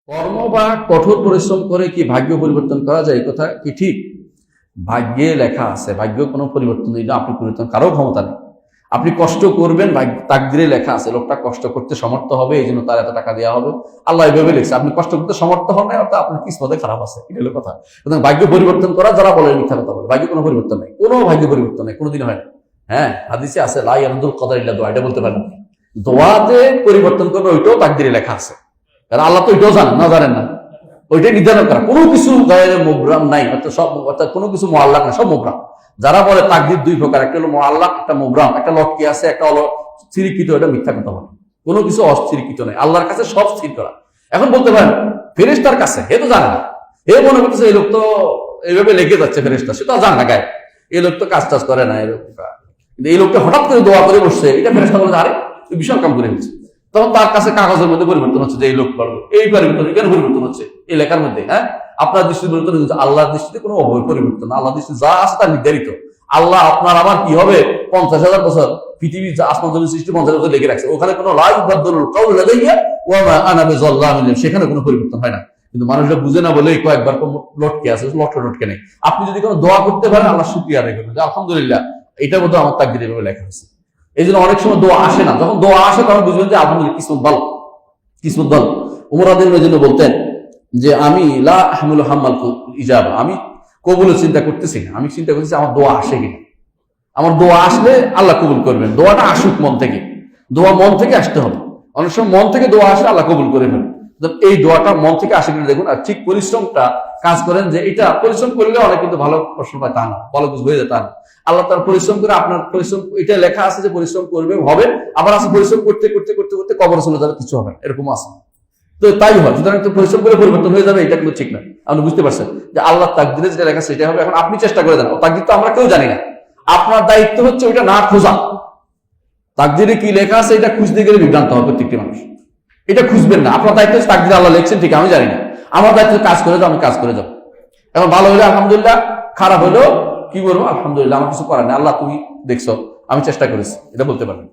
কর্ম বা কঠোর পরিশ্রম করে কি ভাগ্য পরিবর্তন করা যায়, এই কথা কি ঠিক? ভাগ্যে লেখা আছে, ভাগ্য কোনো পরিবর্তন নেই, আপনি পরিবর্তন কারো ক্ষমতা নেই। আপনি কষ্ট করবেন, তাকদিরে লেখা আছে লোকটা কষ্ট করতে সমর্থ হবে, এই জন্য তার এত টাকা দেওয়া হবে। আল্লাহ এইভাবে লিখছে, আপনি কষ্ট করতে সমর্থ হন না, অর্থাৎ আপনার কিসমতে খারাপ আছে, এটা হলো কথা। সুতরাং ভাগ্য পরিবর্তন করা যারা বলে মিথ্যা কথা বলে, ভাগ্য কোনো পরিবর্তন নেই, কোনো ভাগ্য পরিবর্তন নেই, কোনোদিন হয় না। হ্যাঁ, হাদিসে আছে লা ইয়ারদুল কদর ইল্লা দুআ, এটা বলতে পারেন। দোয়াতে পরিবর্তন করবে, ওইটাও তাকদিরে লেখা আছে, কারণ আল্লাহ তো ওইটাও জানেন না, জানেন না, ওইটাই নির্ধারণ করা। কোনো কিছু গায়ে মোবরাম নাই, অর্থাৎ কোনো কিছু মোয়াল্লাক না, সব মোবরাম। যারা বলে তাকদির দুই প্রকার, একটা হলো মোয়াল্লাক, একটা মোবরাম, একটা লটকে আছে, একটা হলো স্থিরীকৃত, এটা মিথ্যা কথা বলে। কোনো কিছু অস্থিরীকৃত নেই, আল্লাহর কাছে সব স্থির করা। এখন বলতে পারেন ফেরেশতার কাছে, এ তো জানে না, এ মনে করতেছে এই লোক তো এইভাবে লেগে যাচ্ছে ফেরেশতা, সেটা জানে না গায়ে, এই লোক তো কাজ টাজ করে না, এই লোকটা, কিন্তু এই লোকটা হঠাৎ করে দোয়া করে বসছে, এটা ফেরেশতা বলে আরে বিশাল কাম করে ফেলছে। তখন তার কাছে কাগজের মধ্যে পরিবর্তন হচ্ছে, যে এই লোক পারবে, এই পরিবর্তন কেন পরিবর্তন হচ্ছে এই লেখার মধ্যে। হ্যাঁ, আপনার দৃষ্টিতে পরিবর্তন হচ্ছে, আল্লাহর দৃষ্টিতে কোনো পরিবর্তন, আল্লাহর দৃষ্টিতে যা আছে তা নির্ধারিত। আল্লাহ আপনার আমার কি হবে 50,000 বছর পৃথিবী আসমান জমির সৃষ্টি 50,000 বছর লেগে রাখছে, ওখানে কোনো লা ইউবাদদালুল কাউলু লাদাইয়া ওয়া মা আনা বিযাল্লামিন লিল, সেখানে কোনো পরিবর্তন হয় না। কিন্তু মানুষরা বুঝে না বলে কয়েকবার লটকে আছে, লটকে নেই। আপনি যদি কোনো দোয়া করতে পারেন, আল্লাহ শুকরিয়া আদায় করবেন, আলহামদুলিল্লাহ এটার মধ্যে আমার তাকদীরে এভাবে লেখা হয়েছে। এই জন্য অনেক সময় দোয়া আসে না, যখন দোয়া আসে তখন বুঝবেন যে আলহামদুলিল্লাহ কিসমত ভালো, কিসমত ভালো। উমর রাদিয়াল্লাহু আনহু বলতেন যে আমি লা আহমিলু হাম্মাল ইজাবা, আমি কবুলের চিন্তা করতেছি না, আমি চিন্তা করতেছি আমার দোয়া আসে কিনা। আমার দোয়া আসলে আল্লাহ কবুল করবেন, দোয়াটা আসুক মন থেকে, দোয়া মন থেকে আসতে হবে। অনেক সময় মন থেকে দোয়া আসে, আল্লাহ কবুল করে ফেলেন। এই দোয়াটা মন থেকে আসে কিনা দেখুন। আর ঠিক পরিশ্রমটা কাজ করেন, যে এটা পরিশ্রম করলে অনেক কিন্তু ভালো প্রশ্ন পায় তা না, ভালো কিছু হয়ে যায় তা না। আল্লাহ তার পরিশ্রম করে আপনার পরিশ্রম, এটা লেখা আছে যে পরিশ্রম করবে হবে, আবার আছে পরিশ্রম করতে করতে করতে করতে কবর চলে যাবে, কিছু হবে না, এরকম আছে। তো তাই হয়, সুতরাং পরিশ্রম করে পরিবর্তন হয়ে যাবে, এটা কিন্তু ঠিক না। আপনি বুঝতে পারছেন যে আল্লাহ তাকদিরে যেটা লেখা সেটা হবে। এখন আপনি চেষ্টা করে দেন, তাকদির তো আমরা কেউ জানি না, আপনার দায়িত্ব হচ্ছে ওইটা না খোঁজা। তাকদিরে কি লেখা আছে এটা খুঁজতে গেলে বিভ্রান্ত হবে প্রত্যেকটি মানুষ। এটা খুঁজবেন না, আপনার দায়িত্ব হচ্ছে তাকদিরে আল্লাহ লিখছেন ঠিক, আমি জানি না, আমার দায়িত্ব কাজ করে যাও, আমি কাজ করে যাবো। এখন ভালো হলে আলহামদুলিল্লাহ, খারাপ হলেও কি বলবো আলহামদুলিল্লাহ, আমার কিছু করার নেই, আল্লাহ তুমি দেখছো, আমি চেষ্টা করেছি, এটা বলতে পারবেন।